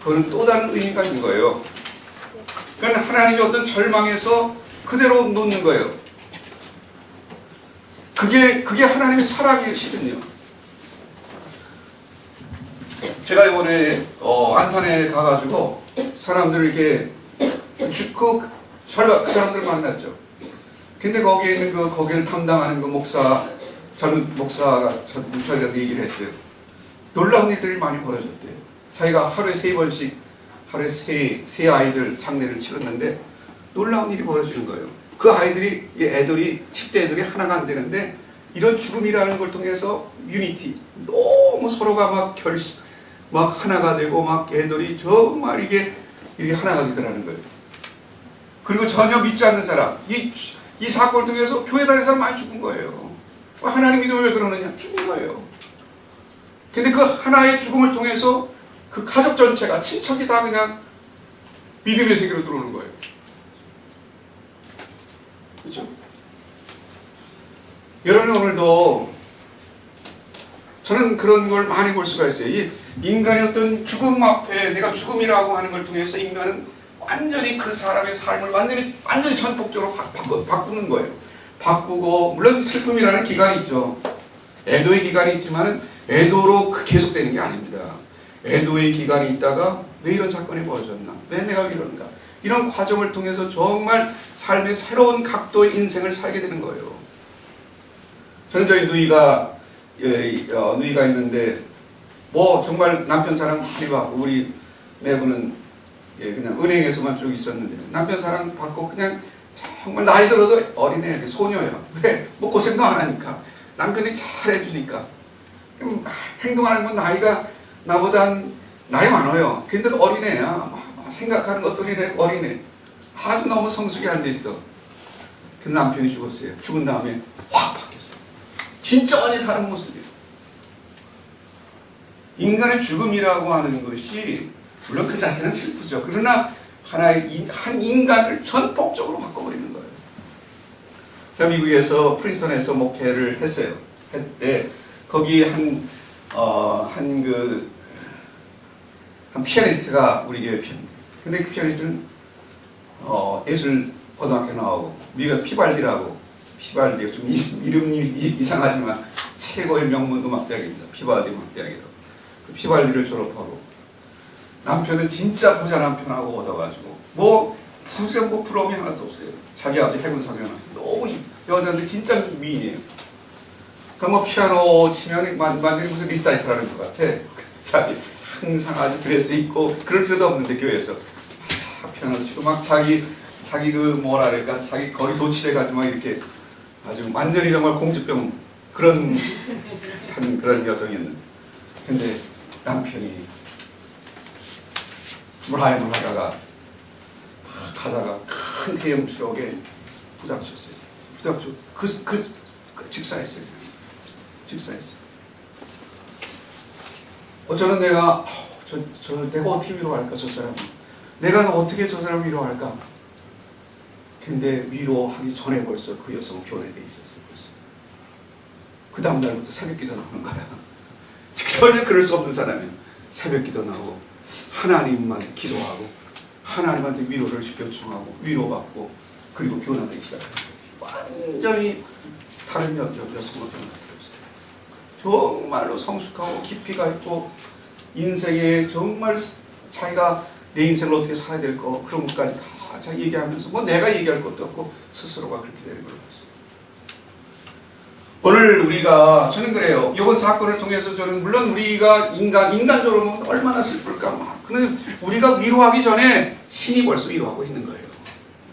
그거는 또 다른 의미가 있는 거예요. 그러니까 하나님이 어떤 절망에서 그대로 놓는 거예요. 그게 하나님의 사랑이시거든요. 제가 이번에 안산에 가가지고 사람들을 이렇게 그 사람들을 만났죠. 근데 거기에 있는 거기를 담당하는 젊은 목사가 저희한테 얘기를 했어요. 놀라운 일들이 많이 벌어졌대요. 자기가 하루에 3번씩 하루에 세 아이들 장례를 치렀는데 놀라운 일이 벌어지는 거예요. 그 아이들이, 애들이 10대 애들이 하나가 안 되는데 이런 죽음이라는 걸 통해서 유니티, 너무 서로가 막 하나가 되고 막 애들이 정말 이게 하나가 되더라는 거예요. 그리고 전혀 믿지 않는 사람, 이 사건을 통해서 교회 다니는 사람 많이 죽은 거예요. 하나님 믿으면 왜 그러느냐? 죽은 거예요. 근데 그 하나의 죽음을 통해서 그 가족 전체가, 친척이 다 그냥 믿음의 세계로 들어오는 거예요. 그렇죠? 여러분, 오늘도 저는 그런 걸 많이 볼 수가 있어요. 이 인간의 어떤 죽음 앞에 내가 죽음이라고 하는 걸 통해서 인간은 완전히 그 사람의 삶을 완전히 전폭적으로 바꾸는 거예요. 바꾸고, 물론 슬픔이라는 기간이 있죠. 애도의 기간이 있지만은 애도로 계속되는 게 아닙니다. 애도의 기간이 있다가 왜 이런 사건이 벌어졌나? 왜 내가 이런가? 이런 과정을 통해서 정말 삶의 새로운 각도의 인생을 살게 되는 거예요. 저는 저희 누이가 있는데 정말 남편 사랑 많이 받고 우리 매부는 그냥 은행에서만 쭉 있었는데 남편 사랑 받고 그냥 정말 나이 들어도 어린애, 소녀예요. 왜? 고생도 안 하니까. 남편이 잘 해주니까. 행동하는 건 나보다 나이 많아요. 근데 어린애야. 생각하는 것도 어린애. 아주 너무 성숙이 안 돼 있어. 근데 남편이 죽었어요. 죽은 다음에 확 바뀌었어요. 진짜 완전히 다른 모습이에요. 인간의 죽음이라고 하는 것이 물론 그 자체는 슬프죠. 그러나 한 인간을 전폭적으로 바꿔버리는 거예요. 제가 미국에서 프린스턴에서 목회를 했어요. 했때 거기 한 피아니스트가 우리 교회 근데 그 피아니스트는 예술 고등학교 나오고 미국 피발디가 좀 이름이 이상하지만 최고의 명문 음악대학입니다. 피발디 음악대학이라고. 그 피발디를 졸업하고 남편은 진짜 부자 남편하고 얻어가지고 무슨 부러움이 하나도 없어요. 자기 아버지 해군 사관한테 너무 여자들 진짜 미인이에요. 그럼 피아노 치면 완전히 무슨 리사이틀 하는 것 같아. 자기 항상 아주 드레스 입고 그럴 필요도 없는데 교회에서 피아노 치고 막 자기 자기 거의 도취해가지고 막 이렇게 아주 완전히 정말 공주병 그런 여성이었는데 근데 남편이 드라이브를 가다가 큰 대형 트럭에 부닥쳤어요. 직사했어요. 저는 내가 어떻게 위로할까, 저 사람을. 내가 어떻게 저 사람을 위로할까? 근데 위로하기 전에 벌써 그 여성은 변해돼 있었어요. 그 다음 날부터 새벽 기도 나오는 거야. 전혀 그럴 수 없는 사람이야. 새벽 기도 나오고 하나님만 기도하고 하나님한테 위로를 요청하고 위로받고 그리고 변화되기 시작해요. 완전히 다른 여성으로 변화되었어요. 정말로 성숙하고 깊이가 있고 인생에 정말 자기가 내 인생을 어떻게 살아야 될 거 그런 것까지 다 자기 얘기하면서 내가 얘기할 것도 없고 스스로가 그렇게 되는 걸 봤어요. 오늘 저는 그래요. 이번 사건을 통해서 저는 물론 우리가 인간적으로 얼마나 슬플까 근데 우리가 위로하기 전에 신이 벌써 위로하고 있는 거예요.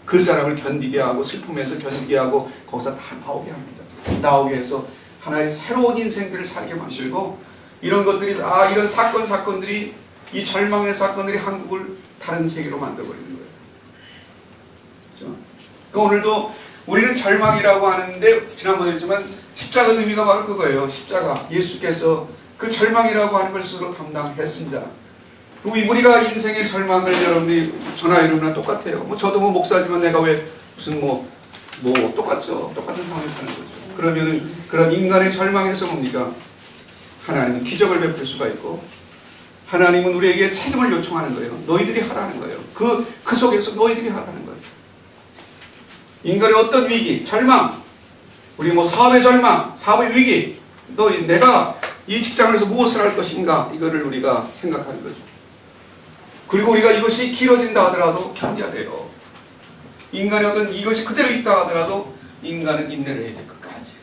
그 사람을 견디게 하고 슬픔에서 견디게 하고 거기서 다 나오게 합니다. 나오게 해서 하나의 새로운 인생들을 살게 만들고 이런 것들이 이런 사건들이 이 절망의 사건들이 한국을 다른 세계로 만들어버리는 거예요. 그렇죠? 그러니까 오늘도 우리는 절망이라고 하는데 지난번에 했지만 십자가 의미가 바로 그거예요. 십자가 예수께서 그 절망이라고 하는 걸 스스로 담당했습니다. 그리고 우리가 인생의 절망을 여러분이 저나 여러분이나 똑같아요. 저도 목사지만 내가 왜 무슨 똑같죠. 똑같은 상황을 사는 거죠. 그러면은 그런 인간의 절망에서 뭡니까? 하나님은 기적을 베풀 수가 있고 하나님은 우리에게 책임을 요청하는 거예요. 너희들이 하라는 거예요. 그 속에서 너희들이 하라는 거예요. 인간의 어떤 위기, 절망, 우리 뭐 사업의 절망, 사업의 위기, 내가 이 직장에서 무엇을 할 것인가, 이거를 우리가 생각하는 거죠. 그리고 우리가 이것이 길어진다 하더라도 견뎌야 돼요. 인간의 어떤 이것이 그대로 있다 하더라도 인간은 인내를 해야 될 것까지.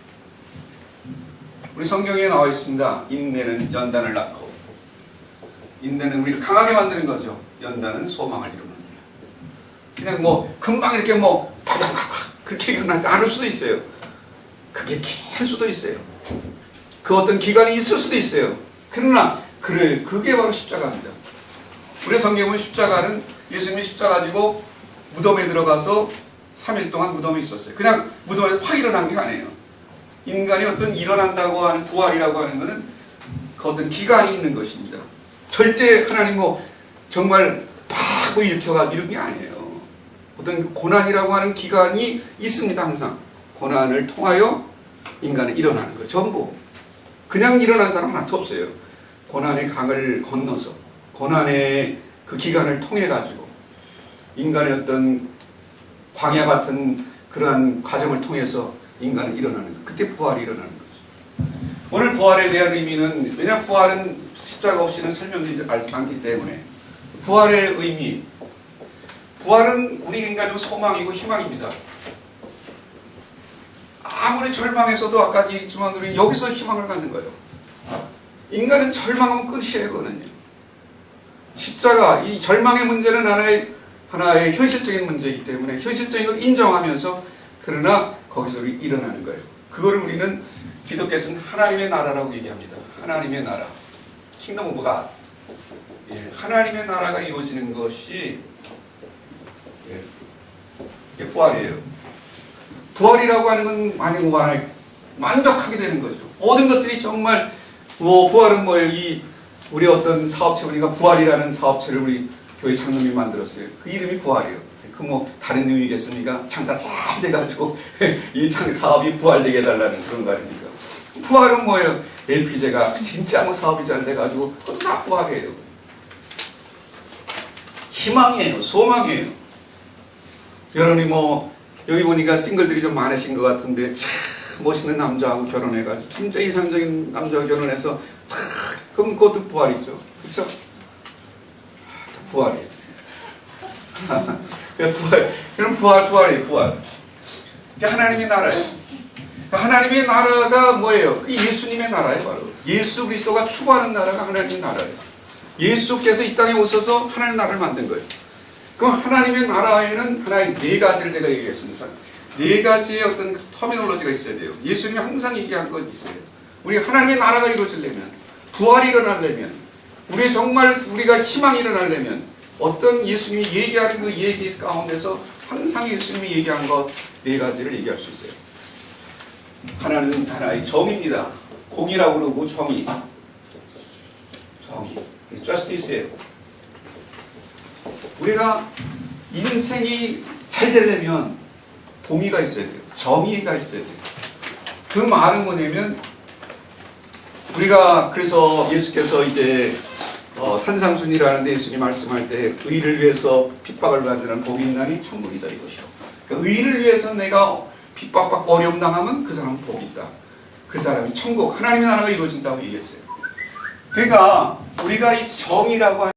우리 성경에 나와 있습니다. 인내는 연단을 낳고, 인내는 우리를 강하게 만드는 거죠. 연단은 소망을 이루느니라. 그냥 뭐 금방 이렇게 뭐 그렇게 일어나지 않을 수도 있어요. 그게 길 수도 있어요. 그 어떤 기간이 있을 수도 있어요. 그러나 그게 바로 십자가입니다. 우리 성경에 보면 십자가는 예수님이 십자가 가지고 무덤에 들어가서 3일 동안 무덤에 있었어요. 그냥 무덤에서 확 일어난 게 아니에요. 인간이 어떤 일어난다고 하는 부활이라고 하는 것은 그 어떤 기간이 있는 것입니다. 절대 하나님 뭐 정말 팍 일으켜가 이런 게 아니에요. 어떤 고난이라고 하는 기간이 있습니다. 항상 고난을 통하여 인간은 일어나는 거예요. 전부 그냥 일어난 사람 하나도 없어요. 고난의 강을 건너서 고난의 그 기간을 통해 가지고 인간의 어떤 광야 같은 그러한 과정을 통해서 인간은 일어나는 거예요. 그때 부활이 일어나는 거죠. 오늘 부활에 대한 의미는, 왜냐하면 부활은 십자가 없이는 설명되지 않기 때문에, 부활의 의미, 부활은 우리 인간의 소망이고 희망입니다. 아무리 절망해서도 아까 얘기했지만 우리 여기서 희망을 갖는 거예요. 인간은 절망하면 끝이에요. 그거는요. 십자가, 이 절망의 문제는 하나의 현실적인 문제이기 때문에 현실적인 걸 인정하면서, 그러나 거기서 일어나는 거예요. 그거를 우리는 기독교에서는 하나님의 나라라고 얘기합니다. 하나님의 나라, 킹덤 오브 갓. 하나님의 나라가 이루어지는 것이 부활이에요. 부활이라고 하는 건 만족하게 되는 거죠. 모든 것들이 정말 부활은 우리 어떤 사업체, 우리가 부활이라는 사업체를 우리 교회 장로님이 만들었어요. 그 이름이 부활이에요. 다른 의미겠습니까? 장사 잘 돼가지고 이 사업이 부활되게 해달라는 그런 거 아닙니까? 부활은 뭐예요? LP제가 진짜 사업이 잘 돼가지고 그것도 다 부활이에요. 희망이에요. 소망이에요. 여러분이 여기 보니까 싱글들이 좀 많으신 것 같은데, 참 멋있는 남자하고 결혼해가지고 진짜 이상적인 남자하고 결혼해서 그럼 그것도 부활이죠. 그렇죠? 부활이에요. 그럼 부활이에요. 부활. 하나님의 나라예요. 하나님의 나라가 뭐예요? 예수님의 나라예요. 바로 예수 그리스도가 추구하는 나라가 하나님의 나라예요. 예수께서 이 땅에 오셔서 하나님의 나라를 만든 거예요. 그럼 하나님의 나라에는 하나의 네 가지를 제가 얘기했습니다. 네 가지의 어떤 터미놀로지가 있어야 돼요. 예수님이 항상 얘기한 건 있어요. 우리 하나님의 나라가 이루어지려면, 부활이 일어나려면, 우리가 희망이 일어나려면, 어떤 예수님이 얘기하는 그 얘기 가운데서 항상 예수님이 얘기한 것 네 가지를 얘기할 수 있어요. 하나는 하나의 정의입니다. 공의라고 그러고 정의. justice예요. 우리가 인생이 잘 되려면 공의가 있어야 돼요. 정의가 있어야 돼요. 그 말은 뭐냐면, 우리가 그래서 예수께서 이제 산상순이라는데 예수님이 말씀할 때 의를 위해서 핍박을 받는 복이 있나니 천국이다 이것이요. 그러니까 의를 위해서 내가 핍박받고 어려움 당하면 그 사람은 복이 있다. 그 사람이 천국, 하나님의 나라가 이루어진다고 얘기했어요. 그러니까 우리가 이 정의라고 하는